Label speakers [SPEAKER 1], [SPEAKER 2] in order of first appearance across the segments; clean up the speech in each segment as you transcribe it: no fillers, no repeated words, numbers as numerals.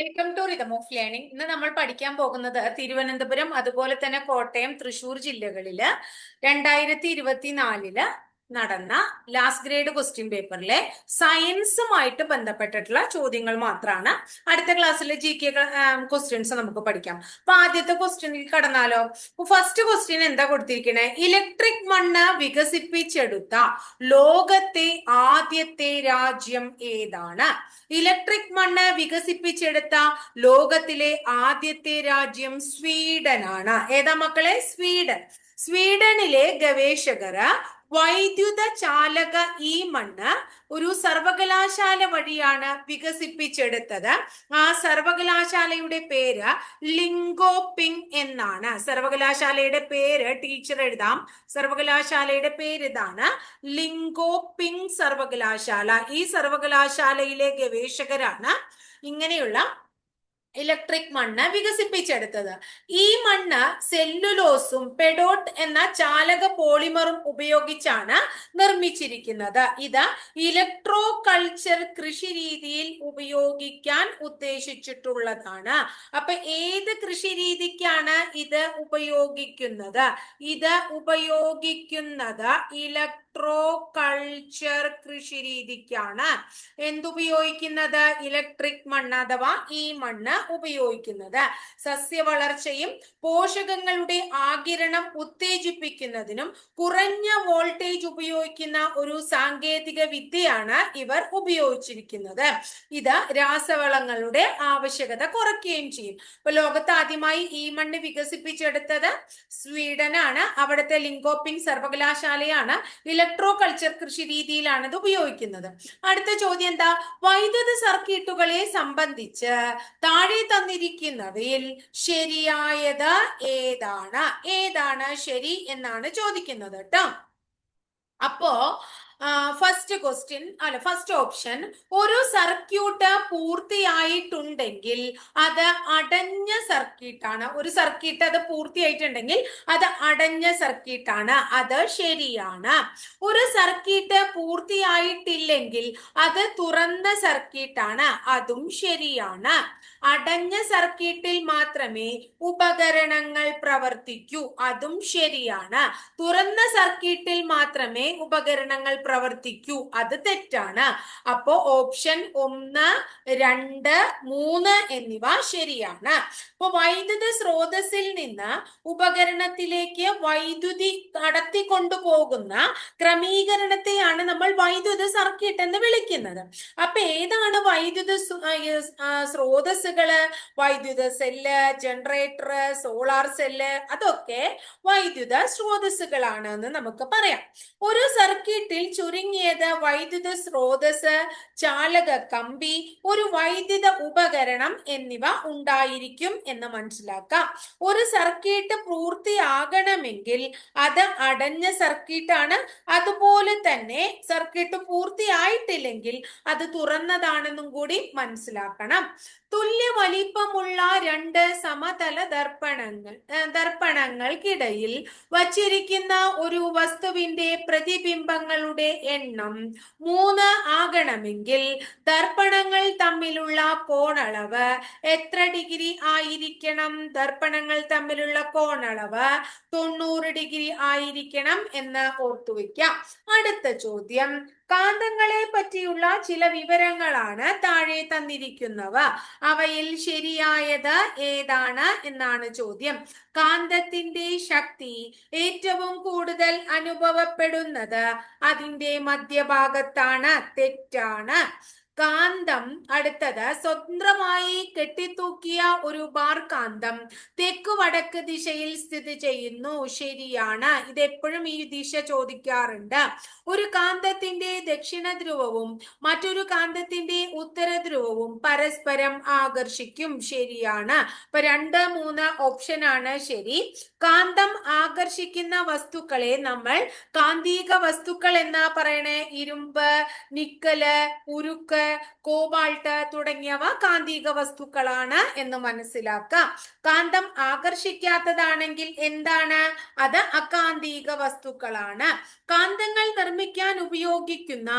[SPEAKER 1] Welcome to rhythm of learning. ഇന്ന് നമ്മൾ പഠിക്കാൻ പോകുന്നത് തിരുവനന്തപുരം അതുപോലെ തന്നെ കോട്ടയം, തൃശൂർ ജില്ലകളില് 2024 നടന്ന ലാസ്റ്റ് ഗ്രേഡ് ക്വസ്റ്റ്യൻ പേപ്പറിലെ സയൻസുമായിട്ട് ബന്ധപ്പെട്ടിട്ടുള്ള ചോദ്യങ്ങൾ മാത്രമാണ്. അടുത്ത ക്ലാസ്സിലെ GK ക്വസ്റ്റ്യൻസ് നമുക്ക് പഠിക്കാം. അപ്പൊ ആദ്യത്തെ ക്വസ്റ്റ്യനിൽ കടന്നാലോ. ഫസ്റ്റ് ക്വസ്റ്റ്യൻ എന്താ കൊടുത്തിരിക്കണേ? ഇലക്ട്രിക് മണ്ണ് വികസിപ്പിച്ചെടുത്ത ലോകത്തെ ആദ്യത്തെ രാജ്യം ഏതാണ്? ഇലക്ട്രിക് മണ്ണ് വികസിപ്പിച്ചെടുത്ത ലോകത്തിലെ ആദ്യത്തെ രാജ്യം സ്വീഡനാണ്. ഏതാ മക്കളെ? സ്വീഡൻ. സ്വീഡനിലെ ഗവേഷകര് വൈദ്യുത ചാലക ഈ മണ്ണ് ഒരു സർവകലാശാല വഴിയാണ് വികസിപ്പിച്ചെടുത്തത്. ആ സർവകലാശാലയുടെ പേര് ലിങ്കോപിങ് എന്നാണ്. സർവകലാശാലയുടെ പേര് ടീച്ചർ എഴുതാം. സർവകലാശാലയുടെ പേര് ഇതാണ്, ലിങ്കോപിങ് സർവകലാശാല. ഈ സർവകലാശാലയിലെ ഗവേഷകരാണ് ഇങ്ങനെയുള്ള ഇലക്ട്രിക് മണ്ണ് വികസിപ്പിച്ചെടുത്തത്. ഈ മണ്ണ് സെല്ലുലോസും പെഡോട്ട് എന്ന ചാലക പോളിമറും ഉപയോഗിച്ചാണ് നിർമ്മിച്ചിരിക്കുന്നത്. ഇത് ഇലക്ട്രോ കൾച്ചർ കൃഷി രീതിയിൽ ഉപയോഗിക്കാൻ ഉദ്ദേശിച്ചിട്ടുള്ളതാണ്. അപ്പൊ ഏത് കൃഷി രീതിക്കാണ് ഇത് ഉപയോഗിക്കുന്നത്? ഇത് ഉപയോഗിക്കുന്നത് ഇലക്ട്രോ കൾച്ചർ കൃഷി രീതിക്കാണ്. എന്തുപയോഗിക്കുന്നത്? ഇലക്ട്രിക് മണ്ണ് അഥവാ ഈ മണ്ണ് ഉപയോഗിക്കുന്നത്. സസ്യവളർച്ചയും പോഷകങ്ങളുടെ ആഗിരണം ഉത്തേജിപ്പിക്കുന്നതിനും കുറഞ്ഞ വോൾട്ടേജ് ഉപയോഗിക്കുന്ന ഒരു സാങ്കേതിക വിദ്യയാണ് ഇവർ ഉപയോഗിച്ചിരിക്കുന്നത്. ഇത് രാസവളങ്ങളുടെ ആവശ്യകത കുറയ്ക്കുകയും ചെയ്യും. ഇപ്പൊ ലോകത്ത് ആദ്യമായി ഈ മണ്ണ് വികസിപ്പിച്ചെടുത്തത് സ്വീഡനാണ്. അവിടുത്തെ ലിങ്കോപിങ് സർവകലാശാലയാണ്. ഇലക്ട്രോ കൾച്ചർ കൃഷി രീതിയിലാണ് ഇത് ഉപയോഗിക്കുന്നത്. അടുത്ത ചോദ്യം എന്താ? വൈദ്യുത സർക്യൂട്ടുകളെ സംബന്ധിച്ച് താഴെ തന്നിരിക്കുന്നവയിൽ ശരിയായത് ഏതാണ്? ഏതാണ് ശരി എന്നാണ് ചോദിക്കുന്നത് കേട്ടോ. അപ്പോ ഫസ്റ്റ് ഓപ്ഷൻ, ഒരു സർക്യൂട്ട് പൂർത്തിയായിട്ടുണ്ടെങ്കിൽ അത് അടഞ്ഞ സർക്യൂട്ടാണ്. ഒരു സർക്യൂട്ട് അത് പൂർത്തിയായിട്ടുണ്ടെങ്കിൽ അത് അടഞ്ഞ സർക്യൂട്ടാണ്. അത് ശരിയാണ്. ഒരു സർക്യൂട്ട് പൂർത്തിയായിട്ടില്ലെങ്കിൽ അത് തുറന്ന സർക്യൂട്ടാണ്. അതും ശരിയാണ്. അടഞ്ഞ സർക്യൂട്ടിൽ മാത്രമേ ഉപകരണങ്ങൾ പ്രവർത്തിക്കൂ. അതും ശരിയാണ്. തുറന്ന സർക്യൂട്ടിൽ മാത്രമേ ഉപകരണങ്ങൾ പ്രവർത്തിക്കൂ. അത് തെറ്റാണ്. അപ്പോ ഓപ്ഷൻ 1, 2, 3 എന്നിവ ശരിയാണ്. അപ്പൊ വൈദ്യുത സ്രോതസ്സിൽ നിന്ന് ഉപകരണത്തിലേക്ക് വൈദ്യുതി കടത്തിക്കൊണ്ടുപോകുന്ന ക്രമീകരണത്തെയാണ് നമ്മൾ വൈദ്യുത സർക്യൂട്ട് എന്ന് വിളിക്കുന്നത്. അപ്പൊ ഏതാണ് വൈദ്യുത സ്രോതസ്സുകള്? വൈദ്യുത സെല്ല്, ജനറേറ്റർ, സോളാർ സെല്ല്, അതൊക്കെ വൈദ്യുത സ്രോതസ്സുകളാണ് എന്ന് നമുക്ക് പറയാം. ഒരു സർക്യൂട്ടിൽ ചുരുങ്ങിയത് വൈദ്യുത സ്രോതസ്, ചാലക കമ്പി, ഒരു വൈദ്യുത ഉപകരണം എന്നിവ ഉണ്ടായിരിക്കും എന്ന് മനസ്സിലാക്കാം. ഒരു സർക്യൂട്ട് പൂർത്തിയാകണമെങ്കിൽ അത് അടഞ്ഞ സർക്യൂട്ടാണ്. അതുപോലെ തന്നെ സർക്യൂട്ട് പൂർത്തിയായിട്ടില്ലെങ്കിൽ അത് തുറന്നതാണെന്നും കൂടി മനസ്സിലാക്കണം. തുല്യ വലിപ്പമുള്ള 2 സമതല ദർപ്പണങ്ങൾക്കിടയിൽ വച്ചിരിക്കുന്ന ഒരു വസ്തുവിന്റെ പ്രതിബിംബങ്ങളുടെ എണ്ണം 3 ആകണമെങ്കിൽ ദർപ്പണങ്ങൾ തമ്മിലുള്ള കോണളവ് എത്ര ഡിഗ്രി ആയിരിക്കണം? ദർപ്പണങ്ങൾ തമ്മിലുള്ള കോണളവ് 90 ഡിഗ്രി ആയിരിക്കണം എന്ന് ഓർത്തുവെക്കാം. അടുത്ത ചോദ്യം, കാന്തങ്ങളെ പറ്റിയുള്ള ചില വിവരങ്ങളാണ് താഴെ തന്നിരിക്കുന്നവ. അവയിൽ ശരിയായത് ഏതാണ് എന്നാണ് ചോദ്യം. കാന്തത്തിന്റെ ശക്തി ഏറ്റവും കൂടുതൽ അനുഭവപ്പെടുന്നത് അതിന്റെ മധ്യഭാഗത്താണ്. തെറ്റാണ്. കാന്തം, അടുത്തത്, സ്വതന്ത്രമായി കെട്ടിത്തൂക്കിയ ഒരു ബാർ കാന്തം തെക്കു വടക്ക് ദിശയിൽ സ്ഥിതി ചെയ്യുന്നു. ശരിയാണ്. ഇതെപ്പോഴും ഈ ദിശ ചോദിക്കാറുണ്ട്. ഒരു കാന്തത്തിന്റെ ദക്ഷിണ ധ്രുവവും മറ്റൊരു കാന്തത്തിന്റെ ഉത്തര ധ്രുവവും പരസ്പരം ആകർഷിക്കും. ശരിയാണ്. അപ്പൊ 2, 3 ഓപ്ഷൻ ആണ് ശരി. കാന്തം ആകർഷിക്കുന്ന വസ്തുക്കളെ നമ്മൾ കാന്തിക വസ്തുക്കൾ എന്നാ പറയണേ. ഇരുമ്പ്, നിക്കല്, ഉരുക്ക്, കോബാൾട്ട് തുടങ്ങിയവ കാന്തിക വസ്തുക്കളാണ് എന്ന് മനസ്സിലാക്കാം. കാന്തം ആകർഷിക്കാത്തതാണെങ്കിൽ എന്താണ്? അത് അകാന്തിക വസ്തുക്കളാണ്. കാന്തങ്ങൾ നിർമ്മിക്കാൻ ഉപയോഗിക്കുന്ന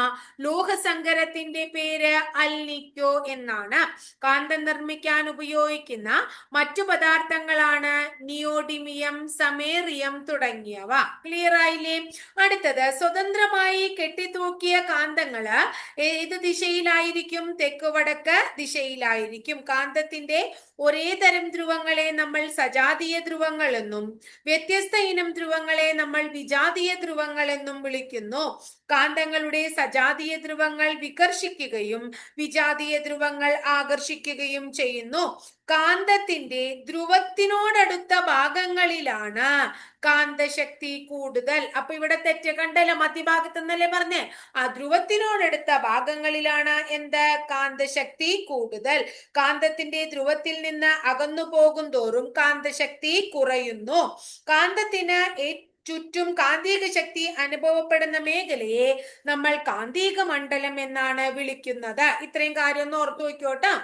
[SPEAKER 1] ലോഹസങ്കരത്തിന്റെ പേര് അൽനിക്കോ എന്നാണ്. എന്നാണ്. കാന്തം നിർമ്മിക്കാൻ ഉപയോഗിക്കുന്ന മറ്റു പദാർത്ഥങ്ങളാണ് നിയോഡിമിയം, സമേറിയം തുടങ്ങിയവ. ക്ലിയർ ആയില്ലേ? അടുത്തത്, സ്വതന്ത്രമായി കെട്ടിത്തൂക്കിയ കാന്തങ്ങള് ഏത് ദിശയിലായിരിക്കും? തെക്ക് വടക്ക് ദിശയിലായിരിക്കും. കാന്തത്തിന്റെ ഒരേ തരം ധ്രുവങ്ങളെ നമ്മൾ സജാതീയ ധ്രുവങ്ങൾ എന്നും വ്യത്യസ്ത ഇനം ധ്രുവങ്ങളെ നമ്മൾ വിജാതീയ ധ്രുവങ്ങൾ എന്നും വിളിക്കുന്നു. കാന്തങ്ങളുടെ സജാതീയ ധ്രുവങ്ങൾ വികർഷിക്കുകയും വിജാതീയ ധ്രുവങ്ങൾ ആകർഷിക്കുകയും ചെയ്യുന്നു. കാന്തത്തിന്റെ ധ്രുവത്തിനോടടുത്ത ഭാഗങ്ങളിലാണ് കാന്തശക്തി കൂടുതൽ. അപ്പൊ ഇവിടെ തെറ്റ് കണ്ടല്ലോ, മധ്യഭാഗത്ത് നിന്നല്ലേ പറഞ്ഞേ? ആ ധ്രുവത്തിനോടടുത്ത ഭാഗങ്ങളിലാണ് എന്ത്? കാന്തശക്തി കൂടുതൽ. കാന്തത്തിന്റെ ധ്രുവത്തിൽ നിന്ന് അകന്നു പോകും തോറും കാന്തശക്തി കുറയുന്നു. കാന്തത്തിന് ചുറ്റും കാന്തിക ശക്തി അനുഭവപ്പെടുന്ന മേഖലയെ നമ്മൾ കാന്തിക മണ്ഡലം എന്നാണ് വിളിക്കുന്നത്. ഇത്രയും കാര്യം ഒന്ന് ഓർത്തു വെക്കോട്ടോ.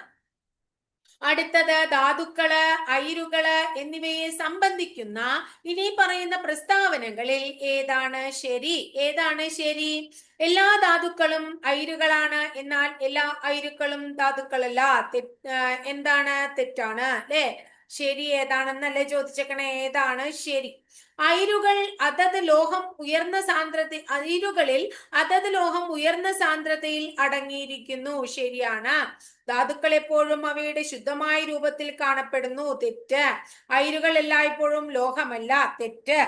[SPEAKER 1] അടുത്തത്, ധാതുക്കള്, അയിരുകള് എന്നിവയെ സംബന്ധിക്കുന്ന ഇനി പറയുന്ന പ്രസ്താവനകളിൽ ഏതാണ് ശരി? ഏതാണ് ശരി? എല്ലാ ധാതുക്കളും അയിരുകളാണ്, എന്നാൽ എല്ലാ അയിരുക്കളും ധാതുക്കളല്ല. എന്താണ്? തെറ്റാണ് അല്ലെ? ശരി ഏതാണെന്നല്ലേ ചോദിച്ചേക്കണേ? ഏതാണ് ശരി? അയിരുകളിൽ അതത് ലോഹം ഉയർന്ന സാന്ദ്രതയിൽ അടങ്ങിയിരിക്കുന്നു. ശരിയാണ്. ധാതുക്കൾ എപ്പോഴും അവയുടെ ശുദ്ധമായ രൂപത്തിൽ കാണപ്പെടുന്നു. തെറ്റ്. അയിരുകൾ എല്ലായ്പ്പോഴും ലോഹമല്ല. തെറ്റ്.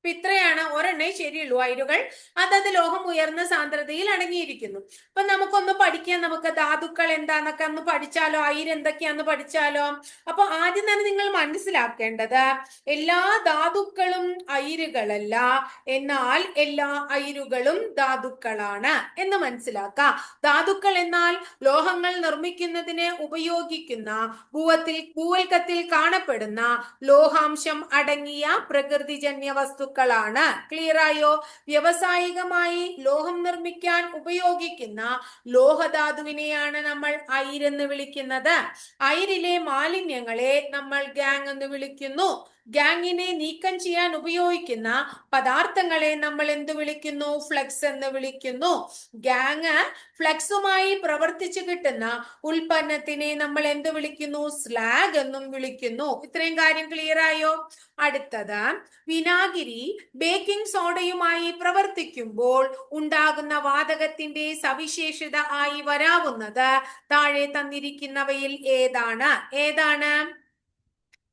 [SPEAKER 1] ഇത്രയാണ്, ഒരെണ്ണേ ശരിയുള്ളൂ. അയിരുകൾ അതത് ലോഹം ഉയർന്ന സാന്ദ്രതയിൽ അടങ്ങിയിരിക്കുന്നു. അപ്പൊ നമുക്കൊന്ന് പഠിക്കാം. നമുക്ക് ധാതുക്കൾ എന്താന്നൊക്കെ ഒന്ന് പഠിച്ചാലോ? അയിര് എന്തൊക്കെയാന്ന് പഠിച്ചാലോ? അപ്പൊ ആദ്യം തന്നെ നിങ്ങൾ മനസ്സിലാക്കേണ്ടത്, എല്ലാ ധാതുക്കളും അയിരുകളല്ല, എന്നാൽ എല്ലാ അയിരുകളും ധാതുക്കളാണ് എന്ന് മനസ്സിലാക്കാം. ധാതുക്കൾ എന്നാൽ ലോഹങ്ങൾ നിർമ്മിക്കുന്നതിന് ഉപയോഗിക്കുന്ന ഭൂവൽക്കത്തിൽ കാണപ്പെടുന്ന ലോഹാംശം അടങ്ങിയ പ്രകൃതിജന്യ വസ്തുക്കളാണ്. ക്ലിയർ ആയോ? വ്യാവസായികമായി ലോഹം നിർമ്മിക്കാൻ ഉപയോഗിക്കുന്ന ലോഹധാതുവിനെയാണ് നമ്മൾ അയിരെന്ന് വിളിക്കുന്നത്. അയിരിലെ മാലിന്യങ്ങളെ നമ്മൾ ഗാങ് എന്ന് വിളിക്കുന്നു. ഗാങ്ങിനെ നീക്കം ചെയ്യാൻ ഉപയോഗിക്കുന്ന പദാർത്ഥങ്ങളെ നമ്മൾ എന്ത് വിളിക്കുന്നു? ഫ്ലക്സ് എന്ന് വിളിക്കുന്നു. ഗാങ് ഫ്ലക്സുമായി പ്രവർത്തിച്ചു കിട്ടുന്ന ഉൽപ്പന്നത്തിനെ നമ്മൾ എന്ത് വിളിക്കുന്നു? സ്ലാഗ് എന്നും വിളിക്കുന്നു. ഇത്രയും കാര്യം ക്ലിയർ ആയോ? അടുത്തത്, വിനാഗിരി ബേക്കിംഗ് സോഡയുമായി പ്രവർത്തിക്കുമ്പോൾ ഉണ്ടാകുന്ന വാതകത്തിന്റെ സവിശേഷത ആയി വരാവുന്നത് താഴെ തന്നിരിക്കുന്നവയിൽ ഏതാണ്? ഏതാണ്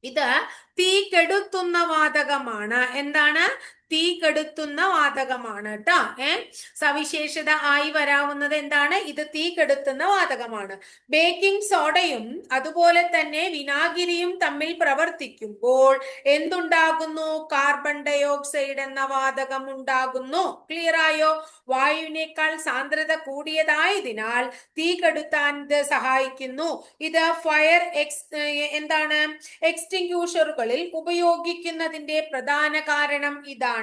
[SPEAKER 1] ഇത്? തീ കെടുത്തുന്ന വാതകമാണ്. എന്താണ്? തീ കെടുത്തുന്ന വാതകമാണ് കേട്ടോ. സവിശേഷത ആയി വരാവുന്നത് എന്താണ്? ഇത് തീ കെടുത്തുന്ന വാതകമാണ്. ബേക്കിംഗ് സോഡയും അതുപോലെ തന്നെ വിനാഗിരിയും തമ്മിൽ പ്രവർത്തിക്കുമ്പോൾ എന്തുണ്ടാകുന്നു? കാർബൺ ഡയോക്സൈഡ് എന്ന വാതകം ഉണ്ടാകുന്നു. ക്ലിയർ ആയോ? വായുവിനേക്കാൾ സാന്ദ്രത കൂടിയതായതിനാൽ തീ കെടുത്താൻ ഇത് സഹായിക്കുന്നു. ഇത് ഫയർ എന്താണ് എക്സ്റ്റിങ്ക്യൂഷറുകളിൽ ഉപയോഗിക്കുന്നതിന്റെ പ്രധാന കാരണം ഇതാണ്.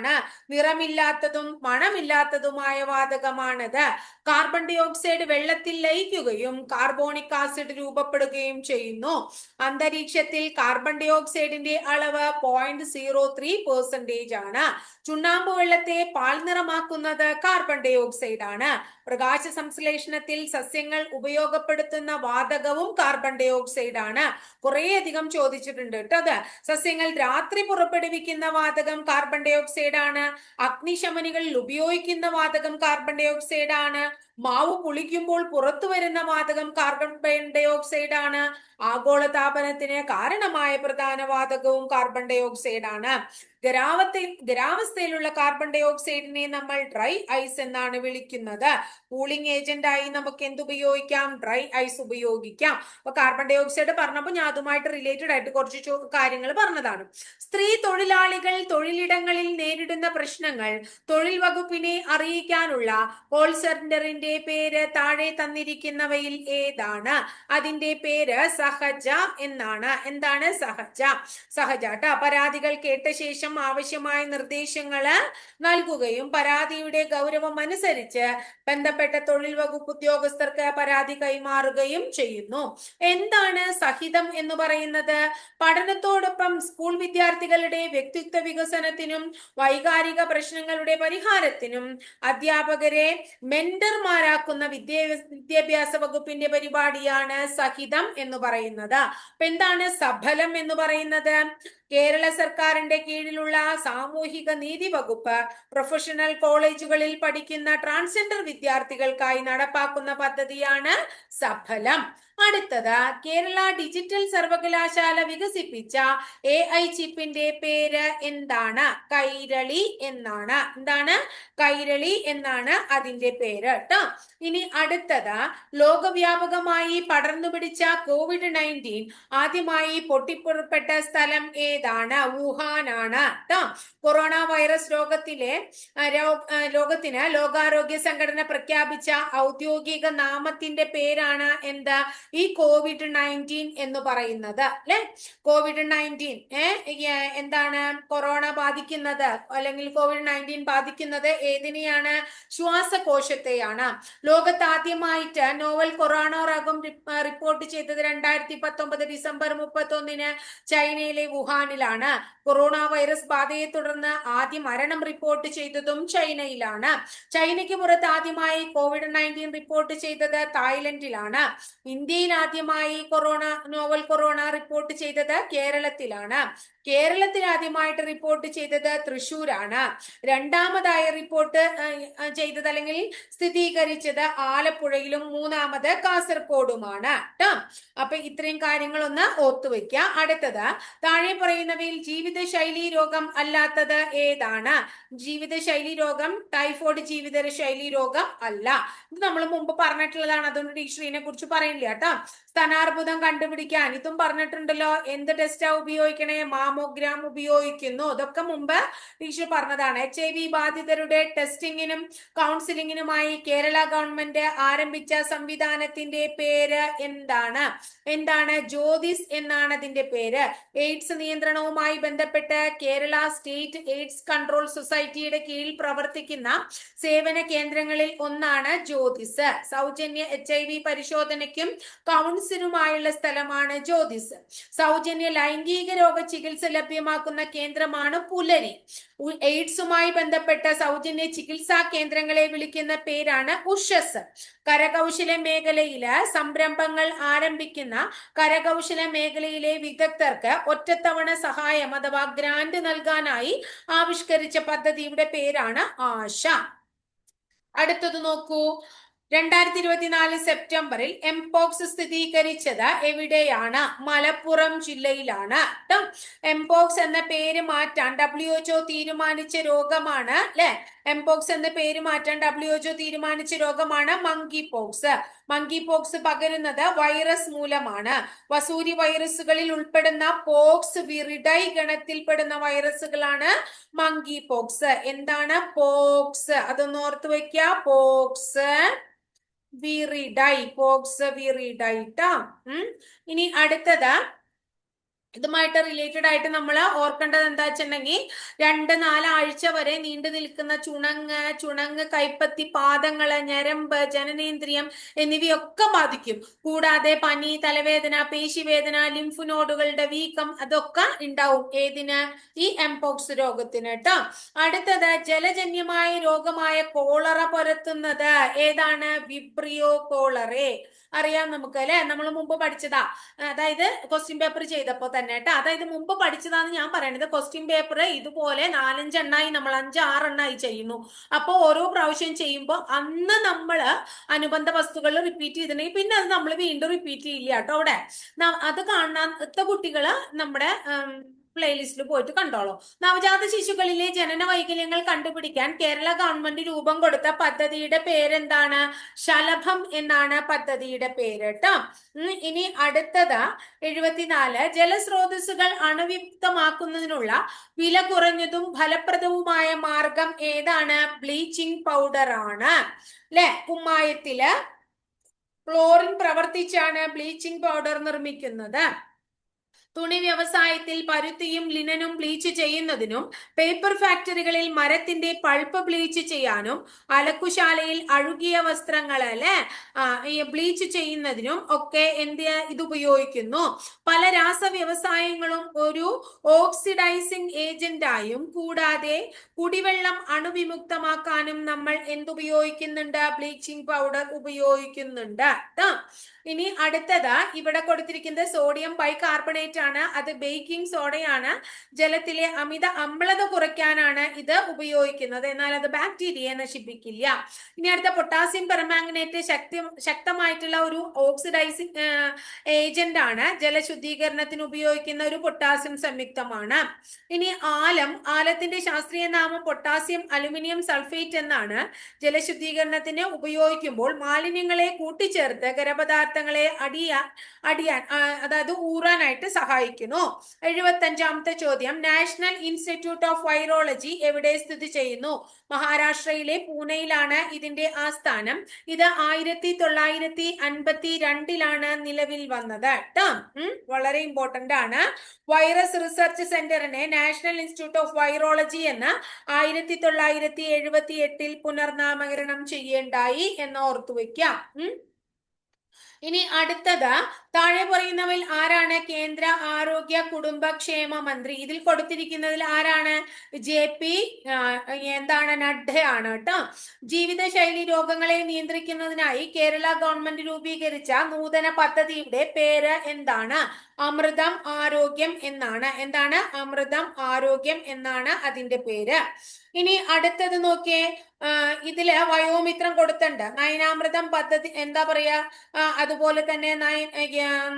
[SPEAKER 1] നിറമില്ലാത്തതും മണമില്ലാത്തതുമായ വാതകമാണിത്. കാർബൺ ഡയോക്സൈഡ് വെള്ളത്തിൽ ലയിക്കുകയും കാർബോണിക് ആസിഡ് രൂപപ്പെടുകയും ചെയ്യുന്നു. അന്തരീക്ഷത്തിൽ കാർബൺ ഡയോക്സൈഡിന്റെ അളവ് 0.03% ആണ്. ചുണ്ണാമ്പ് വെള്ളത്തെ പാൽനിറമാക്കുന്നത് കാർബൺ ഡയോക്സൈഡ് ആണ്. പ്രകാശ സംശ്ലേഷണത്തിൽ സസ്യങ്ങൾ ഉപയോഗപ്പെടുത്തുന്ന വാതകവും കാർബൺ ഡയോക്സൈഡ് ആണ്. കുറേയധികം ചോദിച്ചിട്ടുണ്ട് കേട്ടോ. അത് സസ്യങ്ങൾ രാത്രി പുറപ്പെടുവിക്കുന്ന വാതകം കാർബൺ ഡയോക്സൈഡ് ആണ്. അഗ്നിശമനികളിൽ ഉപയോഗിക്കുന്ന വാതകം കാർബൺ ഡയോക്സൈഡ് ആണ്. മാവ് പുളിക്കുമ്പോൾ പുറത്തു വരുന്ന വാതകം കാർബൺ ഡയോക്സൈഡ് ആണ്. ആഗോളതാപനത്തിന് കാരണമായ പ്രധാന വാതകവും കാർബൺ ഡയോക്സൈഡ് ആണ്. ഖരാവസ്ഥയിലുള്ള കാർബൺ ഡയോക്സൈഡിനെ നമ്മൾ ഡ്രൈ ഐസ് എന്നാണ് വിളിക്കുന്നത്. കൂളിംഗ് ഏജന്റ് ആയി നമുക്ക് എന്തുപയോഗിക്കാം? ഡ്രൈ ഐസ് ഉപയോഗിക്കാം. അപ്പൊ കാർബൺ ഡയോക്സൈഡ് പറഞ്ഞപ്പോൾ ഞാൻ അതുമായിട്ട് റിലേറ്റഡ് ആയിട്ട് കുറച്ച് കാര്യങ്ങൾ പറഞ്ഞതാണ്. സ്ത്രീ തൊഴിലാളികൾ തൊഴിലിടങ്ങളിൽ നേരിടുന്ന പ്രശ്നങ്ങൾ തൊഴിൽ വകുപ്പിനെ അറിയിക്കാനുള്ള കോൾ സെന്ററിന്റെ പേര് താഴെ തന്നിരിക്കുന്നവയിൽ ഏതാണ്? അതിന്റെ പേര് സഹജ എന്നാണ്. എന്താണ്? സഹജ. സഹജ ട്ടാ. പരാതികൾ കേട്ട ശേഷം ആവശ്യമായ നിർദ്ദേശങ്ങള് നൽകുകയും പരാതിയുടെ ഗൗരവം അനുസരിച്ച് ബന്ധപ്പെട്ട തൊഴിൽ വകുപ്പ് ഉദ്യോഗസ്ഥർക്ക് പരാതി കൈമാറുകയും ചെയ്യുന്നു. എന്താണ് സഹിതം എന്ന് പറയുന്നത്? പഠനത്തോടൊപ്പം സ്കൂൾ വിദ്യാർത്ഥികളുടെ വ്യക്തിത്വ വികസനത്തിനും വൈകാരിക പ്രശ്നങ്ങളുടെ പരിഹാരത്തിനും അധ്യാപകരെ മെന്റർമാർ മന്ത്രിമാരാക്കുന്ന വിദ്യാഭ്യാസ വകുപ്പിന്റെ പരിപാടിയാണ് സഹിതം എന്ന് പറയുന്നത്. അപ്പൊ എന്താണ് സഫലം എന്ന് പറയുന്നത്? കേരള സർക്കാരിന്റെ കീഴിലുള്ള സാമൂഹിക നീതി വകുപ്പ് പ്രൊഫഷണൽ കോളേജുകളിൽ പഠിക്കുന്ന ട്രാൻസ്ജെൻഡർ വിദ്യാർത്ഥികൾക്കായി നടപ്പാക്കുന്ന പദ്ധതിയാണ് സഫലം. അടുത്തത് കേരള ഡിജിറ്റൽ സർവകലാശാല വികസിപ്പിച്ച AI ചിപ്പിന്റെ പേര് എന്താണ്? കൈരളി എന്നാണ്. എന്താണ്? കൈരളി എന്നാണ് അതിന്റെ പേര് കേട്ടോ. ഇനി അടുത്തത് ലോകവ്യാപകമായി പടർന്നു പിടിച്ച COVID-19 ആദ്യമായി പൊട്ടിപ്പുറപ്പെട്ട സ്ഥലം ഏതാണ്? വുഹാനാണ് കേട്ടോ. കൊറോണ വൈറസ് ലോകത്തിന് ലോകാരോഗ്യ സംഘടന പ്രഖ്യാപിച്ച ഔദ്യോഗിക നാമത്തിന്റെ പേരാണ് എന്താ? ഈ COVID-19 എന്ന് പറയുന്നത് അല്ലെ. COVID-19 എന്താണ്? കൊറോണ ബാധിക്കുന്നത് അല്ലെങ്കിൽ COVID-19 ബാധിക്കുന്നത് ഏതിനെയാണ്? ശ്വാസകോശത്തെയാണ്. ലോകത്ത് ആദ്യമായിട്ട് നോവൽ കൊറോണ രോഗം റിപ്പോർട്ട് ചെയ്തത് 2019 ഡിസംബർ 31 ചൈനയിലെ വുഹാനിലാണ്. കൊറോണ വൈറസ് ബാധയെ തുടർന്ന് ആദ്യ മരണം റിപ്പോർട്ട് ചെയ്തതും ചൈനയിലാണ്. ചൈനയ്ക്ക് പുറത്ത് ആദ്യമായി COVID-19 റിപ്പോർട്ട് ചെയ്തത് തായ്ലൻഡിലാണ്. ഇന്ത്യയിൽ ആദ്യമായി നോവൽ കൊറോണ റിപ്പോർട്ട് ചെയ്തത് കേരളത്തിലാണ്. കേരളത്തിൽ ആദ്യമായിട്ട് റിപ്പോർട്ട് ചെയ്തത് തൃശ്ശൂരാണ്. രണ്ടാമതായി റിപ്പോർട്ട് ചെയ്തത് അല്ലെങ്കിൽ സ്ഥിരീകരിച്ചത് ആലപ്പുഴയിലും മൂന്നാമത് കാസർഗോഡുമാണ് കേട്ടോ. അപ്പൊ ഇത്രയും കാര്യങ്ങളൊന്ന് ഓർത്തുവെക്കുക. അടുത്തത് താഴെ പറയുന്നവയിൽ ജീവിതശൈലി രോഗം അല്ലാത്തത് ഏതാണ്? ജീവിതശൈലി രോഗം ടൈഫോയിഡ് ജീവിതശൈലി രോഗം അല്ല. ഇത് നമ്മൾ മുമ്പ് പറഞ്ഞിട്ടുള്ളതാണ്, അതുകൊണ്ട് ടീച്ചറിനെ കുറിച്ച് പറയില്ല കേട്ടോ. സ്തനാർബുദം കണ്ടുപിടിക്കാൻ ഇതും പറഞ്ഞിട്ടുണ്ടല്ലോ. എന്ത് ടെസ്റ്റാ ഉപയോഗിക്കണേ? മാമോഗ്രാം ഉപയോഗിക്കുന്നു. ഇതൊക്കെ മുമ്പ് ടീച്ചർ പറഞ്ഞതാണ്. HIV ബാധിതരുടെ ടെസ്റ്റിങ്ങിനും കൗൺസിലിങ്ങിനുമായി കേരള ഗവൺമെന്റ് ആരംഭിച്ച സംവിധാനത്തിന്റെ പേര് എന്താണ്? എന്താണ്? ജ്യോതിസ് എന്നാണ് അതിന്റെ പേര്. എയ്ഡ്സ് നിയന്ത്രണവുമായി ബന്ധപ്പെട്ട് കേരള സ്റ്റേറ്റ് എയ്ഡ്സ് കൺട്രോൾ സൊസൈറ്റിയുടെ കീഴിൽ പ്രവർത്തിക്കുന്ന സേവന കേന്ദ്രങ്ങളിൽ ഒന്നാണ് ജ്യോതിസ്. സൗജന്യ HIV പരിശോധനയ്ക്കും കൗൺസിലുമായുള്ള സ്ഥലമാണ് ജ്യോതിസ്. സൗജന്യ ലൈംഗിക രോഗ ചികിത്സ ലഭ്യമാക്കുന്ന കേന്ദ്രമാണ് പുലരി. എയ്ഡ്സുമായി ബന്ധപ്പെട്ട സൗജന്യ ചികിത്സാ കേന്ദ്രങ്ങളെ വിളിക്കുന്ന പേരാണ് ഉഷസ്. കരകൗശല മേഖലയില് സംരംഭങ്ങൾ ആരംഭിക്കുന്ന കരകൗശല മേഖലയിലെ വിദഗ്ധർക്ക് ഒറ്റത്തവണ സഹായം അഥവാ ഗ്രാന്റ് നൽകാനായി ആവിഷ്കരിച്ച പദ്ധതിയുടെ പേരാണ് ആശ. അടുത്തത് നോക്കൂ. 2024 സെപ്റ്റംബറിൽ എംപോക്സ് സ്ഥിരീകരിച്ചത് എവിടെയാണ്? മലപ്പുറം ജില്ലയിലാണ്. എംപോക്സ് എന്ന പേര് മാറ്റാൻ WHO തീരുമാനിച്ച രോഗമാണ് അല്ലെ. എംപോക്സ് എന്ന പേര് മാറ്റാൻ WHO തീരുമാനിച്ച രോഗമാണ് മങ്കി പോക്സ്. മങ്കി പോക്സ് പകരുന്നത് വൈറസ് മൂലമാണ്. വസൂരി വൈറസുകളിൽ ഉൾപ്പെടുന്ന പോക്സ് വിറിഡൈ ഗണത്തിൽപ്പെടുന്ന വൈറസുകളാണ് മങ്കി പോക്സ്. എന്താണ് പോക്സ്? അതൊന്ന് ഓർത്ത് വെക്കുക. പോക്സ് വിറിഡൈ. പോക്സ് വിറിഡൈ ട്ടാ. ഇനി അടുത്തത് ഇതുമായിട്ട് റിലേറ്റഡ് ആയിട്ട് നമ്മൾ ഓർക്കേണ്ടത് എന്താ വെച്ചിട്ടുണ്ടെങ്കിൽ 2-4 ആഴ്ച വരെ നീണ്ടു നിൽക്കുന്ന ചുണങ്ങ് കൈപ്പത്തി, പാദങ്ങള്, ഞരമ്പ്, ജനനേന്ദ്രിയം എന്നിവയൊക്കെ ബാധിക്കും. കൂടാതെ പനി, തലവേദന, പേശിവേദന, ലിംഫ് നോഡുകളുടെ വീക്കം അതൊക്കെ ഉണ്ടാവും. ഏതിന്? ഈ എംപോക്സ് രോഗത്തിന് കേട്ടോ. അടുത്തത് ജലജന്യമായ രോഗമായ കോളറ പരത്തുന്നത് ഏതാണ്? Vibrio cholerae. അറിയാം നമുക്ക് അല്ലെ. നമ്മൾ മുമ്പ് പഠിച്ചതാ. അതായത് ക്വസ്റ്റ്യൻ പേപ്പർ ചെയ്തപ്പോ തന്നെ കേട്ടോ. അതായത് മുമ്പ് പഠിച്ചതാന്ന് ഞാൻ പറയണത്. ക്വസ്റ്റ്യൻ പേപ്പർ ഇതുപോലെ 4-5 എണ്ണായി നമ്മൾ 5-6 എണ്ണായി ചെയ്യുന്നു. അപ്പൊ ഓരോ പ്രാവശ്യം ചെയ്യുമ്പോൾ അന്ന് നമ്മൾ അനുബന്ധ വസ്തുക്കൾ റിപ്പീറ്റ് ചെയ്തിട്ടുണ്ടെങ്കിൽ പിന്നെ അത് നമ്മൾ വീണ്ടും റിപ്പീറ്റ് ചെയ്യില്ല കേട്ടോ. അവിടെ അത് കാണാത്ത കുട്ടികള് നമ്മുടെ പ്ലേലിസ്റ്റിൽ പോയിട്ട് കണ്ടോളൂ. നവജാത ശിശുക്കളിലെ ജനന വൈകല്യങ്ങൾ കണ്ടുപിടിക്കാൻ കേരള ഗവൺമെന്റ് രൂപം കൊടുത്ത പദ്ധതിയുടെ പേരെന്താണ്? ശലഭം എന്നാണ് പദ്ധതിയുടെ പേര് കേട്ടോ. ഇനി അടുത്തത് 74 ജലസ്രോതസ്സുകൾ അണുവിമുക്തമാക്കുന്നതിനുള്ള വില കുറഞ്ഞതും ഫലപ്രദവുമായ മാർഗം ഏതാണ്? ബ്ലീച്ചിങ് പൗഡർ ആണ് അല്ലെ. കുമ്മായത്തില് ക്ലോറിൻ പ്രവർത്തിച്ചാണ് ബ്ലീച്ചിങ് പൗഡർ നിർമ്മിക്കുന്നത്. തുണി വ്യവസായത്തിൽ പരുത്തിയും ലിനനും ബ്ലീച്ച് ചെയ്യുന്നതിനും പേപ്പർ ഫാക്ടറികളിൽ മരത്തിന്റെ പൾപ്പ് ബ്ലീച്ച് ചെയ്യാനും അലക്കുശാലയിൽ അഴുകിയ വസ്ത്രങ്ങൾ അല്ലെ ബ്ലീച്ച് ചെയ്യുന്നതിനും ഒക്കെ ഇത് ഉപയോഗിക്കുന്നു. പല രാസവ്യവസായങ്ങളും ഒരു ഓക്സിഡൈസിംഗ് ഏജന്റായും കൂടാതെ കുടിവെള്ളം അണുവിമുക്തമാക്കാനും നമ്മൾ എന്തുപയോഗിക്കുന്നുണ്ട്? ബ്ലീച്ചിങ് പൗഡർ ഉപയോഗിക്കുന്നുണ്ട്. ഇനി അടുത്തത് ഇവിടെ കൊടുത്തിരിക്കുന്നത് സോഡിയം ബൈകാർബണേറ്റ് ആണ്. അത് ബേക്കിംഗ് സോഡയാണ്. ജലത്തിലെ അമിത അമ്ലത കുറയ്ക്കാനാണ് ഇത് ഉപയോഗിക്കുന്നത്. എന്നാൽ അത് ബാക്ടീരിയയെ നശിപ്പിക്കില്ല. ഇനി അടുത്ത പൊട്ടാസ്യം പെർമാംഗനേറ്റ് ശക്തമായിട്ടുള്ള ഒരു ഓക്സിഡൈസിംഗ് ഏജന്റ് ആണ്. ജലശുദ്ധീകരണത്തിന് ഉപയോഗിക്കുന്ന ഒരു പൊട്ടാസ്യം സംയുക്തമാണ്. ഇനി ആലത്തിന്റെ ശാസ്ത്രീയ നാമം പൊട്ടാസ്യം അലുമിനിയം സൾഫേറ്റ് എന്നാണ്. ജലശുദ്ധീകരണത്തിന് ഉപയോഗിക്കുമ്പോൾ മാലിന്യങ്ങളെ കൂട്ടിച്ചേർത്ത് ഖരപദാർത്ഥങ്ങളെ അടിയാൻ അതായത് ഊറാനായിട്ട് സഹായിക്കുന്നു. 75ാമത്തെ ചോദ്യം, നാഷണൽ ഇൻസ്റ്റിറ്റ്യൂട്ട് ഓഫ് വൈറോളജി എവിടെ സ്ഥിതി ചെയ്യുന്നു? മഹാരാഷ്ട്രയിലെ പൂനെയിലാണ് ഇതിന്റെ ആസ്ഥാനം. ഇത് 1952 നിലവിൽ വന്നത്. വളരെ ഇമ്പോർട്ടന്റ് ആണ്. വൈറസ് റിസർച്ച് സെന്ററിനെ നാഷണൽ ഇൻസ്റ്റിറ്റ്യൂട്ട് ഓഫ് വൈറോളജി എന്ന് 1978 പുനർനാമകരണം ചെയ്യേണ്ടായി എന്ന് ഓർത്തു വെക്കാം. ഇനി അടുത്തത്, താഴെ പറയുന്നവയിൽ ആരാണ് കേന്ദ്ര ആരോഗ്യ കുടുംബക്ഷേമ മന്ത്രി? ഇതിൽ കൊടുത്തിരിക്കുന്നതിൽ ആരാണ്? JP നഡ്ഡയാണ് കേട്ടോ. ജീവിതശൈലി രോഗങ്ങളെ നിയന്ത്രിക്കുന്നതിനായി കേരള ഗവൺമെന്റ് രൂപീകരിച്ച നൂതന പദ്ധതിയുടെ പേര് എന്താണ്? അമൃതം ആരോഗ്യം എന്നാണ്. എന്താണ്? അമൃതം ആരോഗ്യം എന്നാണ് അതിന്റെ പേര്. ഇനി അടുത്തത് നോക്കിയേ, ഇതില് വയോമിത്രം കൊടുത്തിട്ടുണ്ട്. നയനാമൃതം പദ്ധതി എന്താ പറയാ? അതുപോലെ തന്നെ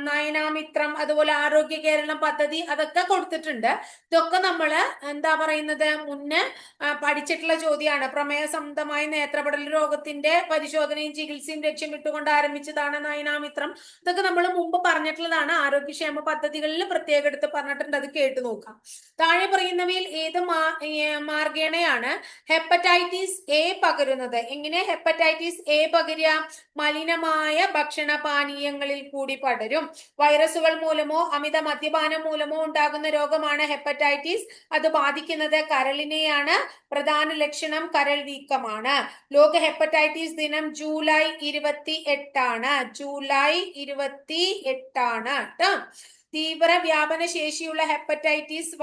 [SPEAKER 1] നയനാമിത്രം, അതുപോലെ ആരോഗ്യ കേരളം പദ്ധതി, അതൊക്കെ കൊടുത്തിട്ടുണ്ട്. ഇതൊക്കെ നമ്മള് എന്താ പറയുന്നത് മുന്നേ പഠിച്ചിട്ടുള്ള ചോദ്യമാണ്. പ്രമേയ സംബന്ധമായ നേത്രപടല രോഗത്തിന്റെ പരിശോധനയും ചികിത്സയും ലക്ഷ്യമിട്ടുകൊണ്ട് ആരംഭിച്ചതാണ് നയനാമിത്രം. ഇതൊക്കെ നമ്മൾ മുമ്പ് പറഞ്ഞിട്ടുള്ളതാണ്. ആരോഗ്യക്ഷേമ പദ്ധതികളിൽ പ്രത്യേകം എടുത്ത് പറഞ്ഞിട്ടുണ്ട്. അത് കേട്ടു നോക്കാം. താഴെ പറയുന്നവയിൽ ഏത് മാർഗേണയാണ് ഹെപ്പറ്റൈറ്റിസ് എ പകരുന്നത്? എങ്ങനെ ഹെപ്പറ്റൈറ്റിസ് എ പകരുക? മലിനമായ ഭക്ഷണപാനീയങ്ങളിൽ കൂടി പടരും. വൈറസുകൾ മൂലമോ അമിത മദ്യപാനം മൂലമോ ഉണ്ടാകുന്ന രോഗമാണ് ഹെപ്പറ്റൈറ്റിസ്. അത് ബാധിക്കുന്നത് കരളിനെയാണ്. പ്രധാന ലക്ഷണം കരൾ വീക്കമാണ്. ലോക ഹെപ്പറ്റൈറ്റിസ് ദിനം ജൂലൈ 28 ജൂലൈ 28 തീവ്ര വ്യാപന ശേഷിയുള്ള ഹെപ്പറ്റൈറ്റിസ്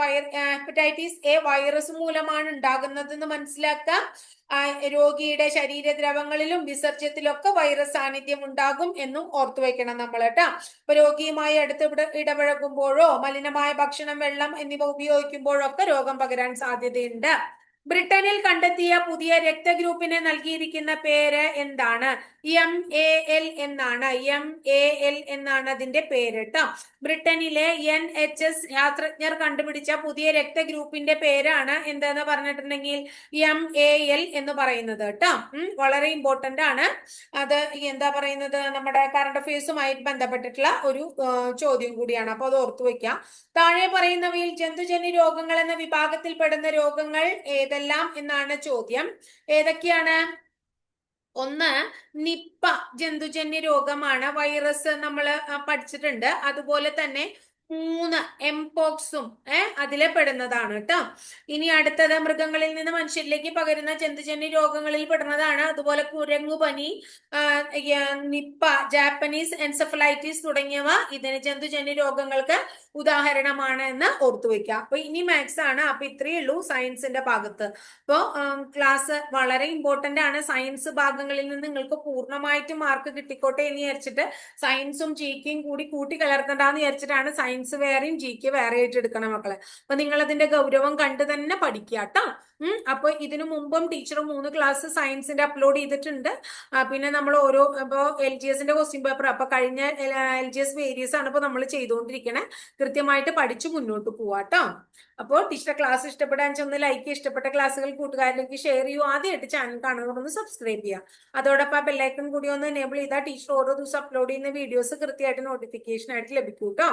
[SPEAKER 1] എ വൈറസ് മൂലമാണ് ഉണ്ടാകുന്നത് എന്ന് മനസ്സിലാക്കാം. രോഗിയുടെ ശരീരദ്രവങ്ങളിലും വിസർജ്യത്തിലൊക്കെ വൈറസ് സാന്നിധ്യം ഉണ്ടാകും എന്നും ഓർത്തു വെക്കണം നമ്മൾ കേട്ടോ. ഇപ്പൊ രോഗിയുമായി അടുത്ത് ഇടപഴകുമ്പോഴോ മലിനമായ ഭക്ഷണം, വെള്ളം എന്നിവ ഉപയോഗിക്കുമ്പോഴോ ഒക്കെ രോഗം പകരാൻ സാധ്യതയുണ്ട്. ബ്രിട്ടനിൽ കണ്ടെത്തിയ പുതിയ രക്തഗ്രൂപ്പിന് നൽകിയിരിക്കുന്ന പേര് എന്താണ്? MAL എന്നാണ്. MAL എന്നാണ് അതിന്റെ പേര് കേട്ടോ. ബ്രിട്ടനിലെ NHS ശാസ്ത്രജ്ഞർ കണ്ടുപിടിച്ച പുതിയ രക്തഗ്രൂപ്പിന്റെ പേരാണ് എന്താന്ന് പറഞ്ഞിട്ടുണ്ടെങ്കിൽ MAL എന്ന് പറയുന്നത് കേട്ടോ. വളരെ ഇമ്പോർട്ടന്റ് ആണ്. അത് എന്താ പറയുന്നത് നമ്മുടെ കറണ്ട് അഫയേഴ്സുമായി ബന്ധപ്പെട്ടിട്ടുള്ള ഒരു ചോദ്യം കൂടിയാണ്. അപ്പൊ അത് ഓർത്തു വെക്കാം. താഴെ പറയുന്നവയിൽ ജന്തുജന്യ രോഗങ്ങൾ എന്ന വിഭാഗത്തിൽ പെടുന്ന രോഗങ്ങൾ ഏതെല്ലാം എന്നാണ് ചോദ്യം. ഏതൊക്കെയാണ്? ഒന്ന്, നിപ്പ ജന്തുജന്യ രോഗമാണ്. വൈറസ് നമ്മൾ പഠിച്ചിട്ടുണ്ട്. അതുപോലെ തന്നെ 3 എംപോക്സും അതിലെ പെടുന്നതാണ് കേട്ടോ. ഇനി അടുത്തത് മൃഗങ്ങളിൽ നിന്ന് മനുഷ്യരിലേക്ക് പകരുന്ന ജന്തുജന്യ രോഗങ്ങളിൽ പെടുന്നതാണ്. അതുപോലെ കുരങ്ങുപനി, നിപ്പ, ജാപ്പനീസ് എൻസെഫലൈറ്റിസ് തുടങ്ങിയവ ഇതിന് ജന്തുജന്യ രോഗങ്ങൾക്ക് ഉദാഹരണമാണ് എന്ന് ഓർത്തു വെക്കുക. അപ്പൊ ഇനി മാത്സ് ആണ്. അപ്പൊ ഇത്രയേ ഉള്ളൂ സയൻസിന്റെ ഭാഗത്ത്. അപ്പോ ക്ലാസ് വളരെ ഇമ്പോർട്ടന്റ് ആണ്. സയൻസ് ഭാഗങ്ങളിൽ നിന്ന് നിങ്ങൾക്ക് പൂർണ്ണമായിട്ട് മാർക്ക് കിട്ടിക്കോട്ടെ എന്ന് വിചാരിച്ചിട്ട് സയൻസും ജികെയും കൂടി കൂട്ടി കലർത്തണ്ടെന്ന് വിചാരിച്ചിട്ടാണ് സയൻസ് വേറെയും ജികെ വേറെ ആയിട്ട് എടുക്കണം മക്കളെ. അപ്പൊ നിങ്ങൾ അതിന്റെ ഗൗരവം കണ്ടു തന്നെ പഠിക്കുക കേട്ടോ. അപ്പൊ ഇതിനു മുമ്പും ടീച്ചർ 3 ക്ലാസ് സയൻസിന്റെ അപ്ലോഡ് ചെയ്തിട്ടുണ്ട്. പിന്നെ നമ്മൾ ഓരോ ഇപ്പോ LGSന്റെ ക്വസ്റ്റ്യൻ പേപ്പർ അപ്പൊ കഴിഞ്ഞ LGS വേരിയസ് ആണ് ഇപ്പൊ നമ്മൾ ചെയ്തുകൊണ്ടിരിക്കണേ. കൃത്യമായിട്ട് പഠിച്ചു മുന്നോട്ട് പോവാട്ടോ. അപ്പോൾ ടീച്ചറെ ക്ലാസ് ഇഷ്ടപ്പെടാൻ ഒന്ന് ലൈക്ക്, ഇഷ്ടപ്പെട്ട ക്ലാസ്സുകൾ കൂട്ടുകാരിലേക്ക് ഷെയർ ചെയ്യൂ. ആദ്യമായിട്ട് ചാനൽ കാണുന്നവരൊന്ന് സബ്സ്ക്രൈബ് ചെയ്യുക. അതോടൊപ്പം ബെല്ലൈക്കൺ കൂടി ഒന്ന് എനേബിൾ ചെയ്താൽ ടീച്ചർ ഓരോ ദിവസം അപ്ലോഡ് ചെയ്യുന്ന വീഡിയോസ് കൃത്യമായിട്ട് നോട്ടിഫിക്കേഷൻ ആയിട്ട് ലഭിക്കും കേട്ടോ.